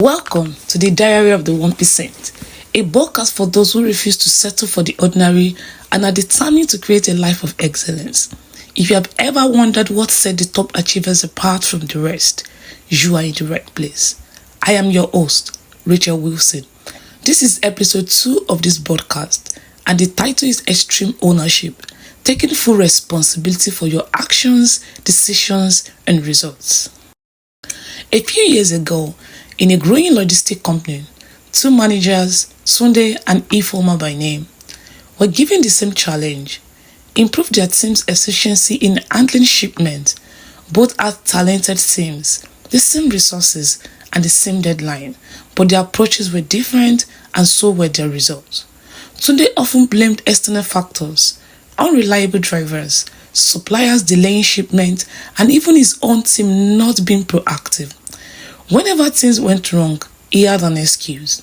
Welcome to the Diary of the 1%, a podcast for those who refuse to settle for the ordinary and are determined to create a life of excellence. If you have ever wondered what set the top achievers apart from the rest, you are in the right place. I am your host, Rachel Wilson. This is episode 2 of this podcast, and the title is Extreme Ownership, taking full responsibility for your actions, decisions, and results. A few years ago, in a growing logistic company, two managers, Sunday and Ifeoma by name, were given the same challenge: improve their team's efficiency in handling shipments. Both had talented teams, the same resources, and the same deadline, but their approaches were different, and so were their results. Sunday often blamed external factors, unreliable drivers, suppliers delaying shipment, and even his own team not being proactive. Whenever things went wrong, he had an excuse.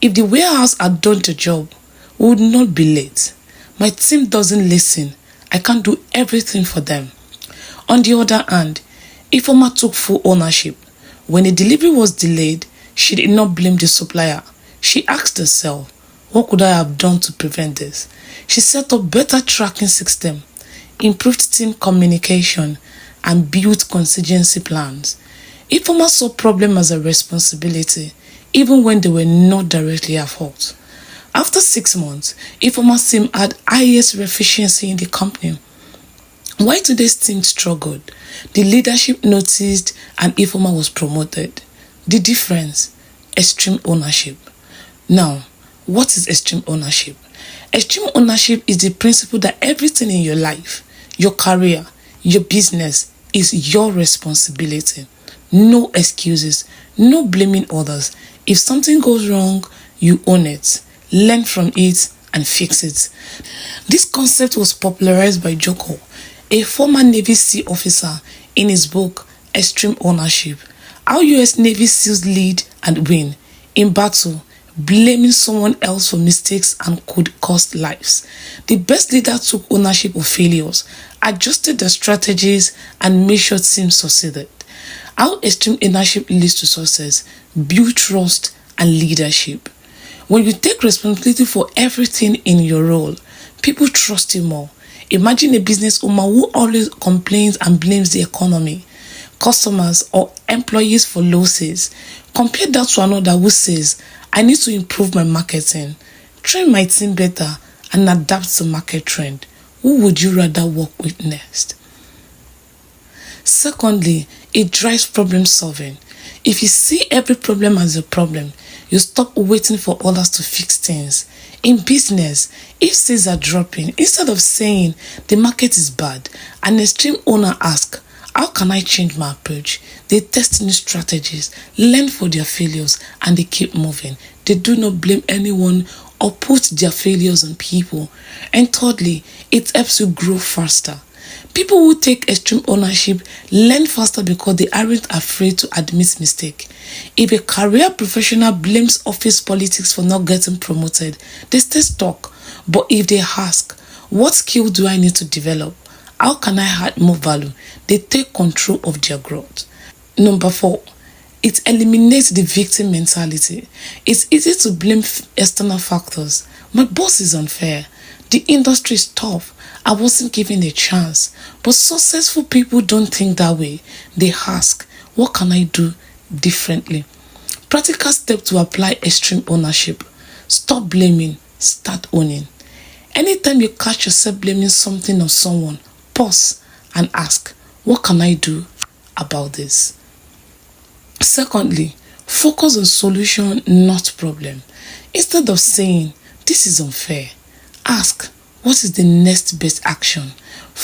If the warehouse had done the job, we would not be late. My team doesn't listen. I can't do everything for them. On the other hand, Ifeoma took full ownership. When a delivery was delayed, she did not blame the supplier. She asked herself, what could I have done to prevent this? She set up better tracking system, improved team communication, and built contingency plans. Ifeoma saw problem as a responsibility, even when they were not directly at fault. After 6 months, Ifeoma's team had highest efficiency in the company. While today's team struggled, the leadership noticed and Ifeoma was promoted. The difference: extreme ownership. Now, what is extreme ownership? Extreme ownership is the principle that everything in your life, your career, your business is your responsibility. No excuses, no blaming others. If something goes wrong, you own it, learn from it, and fix it. This concept was popularized by Joko, a former Navy SEAL officer, in his book Extreme Ownership: How US Navy SEALs Lead and Win in Battle, Blaming Someone Else for Mistakes and Could Cost Lives. The best leader took ownership of failures, adjusted their strategies, and made sure teams succeeded. How extreme ownership leads to success: build trust and leadership. When you take responsibility for everything in your role, people trust you more. Imagine a business owner who always complains and blames the economy, customers, or employees for losses. Compare that to another who says, I need to improve my marketing, train my team better, and adapt to market trend. Who would you rather work with next? Secondly, it drives problem solving. If you see every problem as a problem, you stop waiting for others to fix things. In business, if sales are dropping, instead of saying the market is bad, an extreme owner asks, how can I change my approach? They test new strategies, learn from their failures, and they keep moving. They do not blame anyone or put their failures on people. And thirdly, it helps you grow faster. People who take extreme ownership learn faster because they aren't afraid to admit mistake. If a career professional blames office politics for not getting promoted, they stay stuck. But if they ask, what skill do I need to develop? How can I add more value? They take control of their growth. Number 4, it eliminates the victim mentality. It's easy to blame external factors. My boss is unfair. The industry is tough. I wasn't given a chance. But successful people don't think that way. They ask, what can I do differently? Practical step to apply extreme ownership: stop blaming, start owning. Anytime you catch yourself blaming something or someone, pause and ask, what can I do about this? Secondly, focus on solution, not problem. Instead of saying, this is unfair, ask, what is the next best action?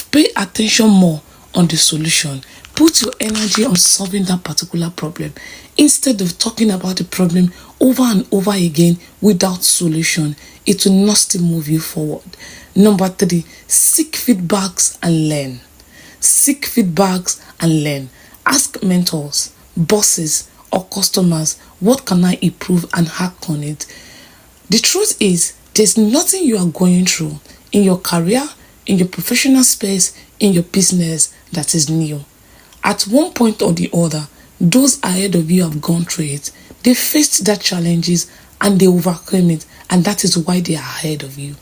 Pay attention more on the solution. Put your energy on solving that particular problem instead of talking about the problem over and over again without solution. It will not still move you forward. Number 3, seek feedbacks and learn. Seek feedbacks and learn. Ask mentors, bosses, or customers, what can I improve, and act on it. The truth is, there's nothing you are going through in your career, in your professional space, in your business that is new. At one point or the other, those ahead of you have gone through it. They faced their challenges and they overcame it, and that is why they are ahead of you.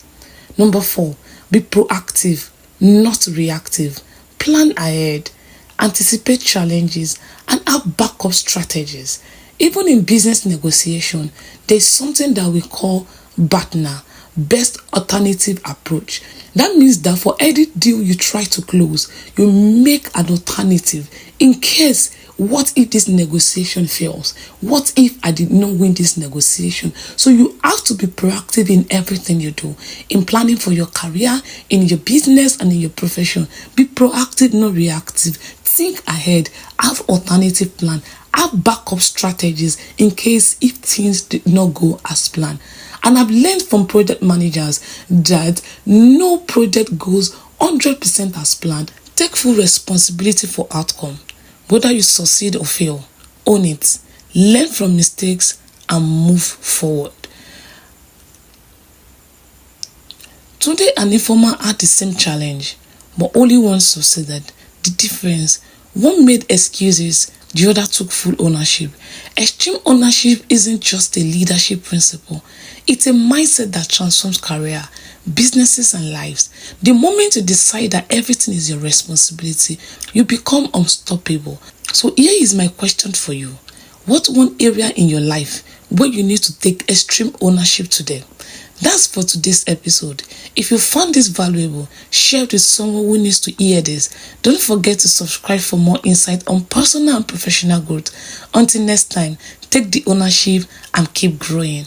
Number 4, be proactive, not reactive. Plan ahead, anticipate challenges, and have backup strategies. Even in business negotiation, there's something that we call BATNA, best alternative approach. That means that for any deal you try to close, you make an alternative in case, what if this negotiation fails? What if I did not win this negotiation? So you have to be proactive in everything you do, in planning for your career, in your business, and in your profession. Be proactive, not reactive. Think ahead, have alternative plan, have backup strategies in case if things did not go as planned. And I've learned from project managers that no project goes 100% as planned. Take full responsibility for outcome. Whether you succeed or fail, own it. Learn from mistakes and move forward. Today, an informer had the same challenge, but only one succeeded. The difference, one made excuses, the other took full ownership. Extreme ownership isn't just a leadership principle. It's a mindset that transforms career, businesses, and lives. The moment you decide that everything is your responsibility, you become unstoppable. So here is my question for you. What one area in your life where you need to take extreme ownership today? That's for today's episode. If you found this valuable, share it with someone who needs to hear this. Don't forget to subscribe for more insight on personal and professional growth. Until next time, take the ownership and keep growing.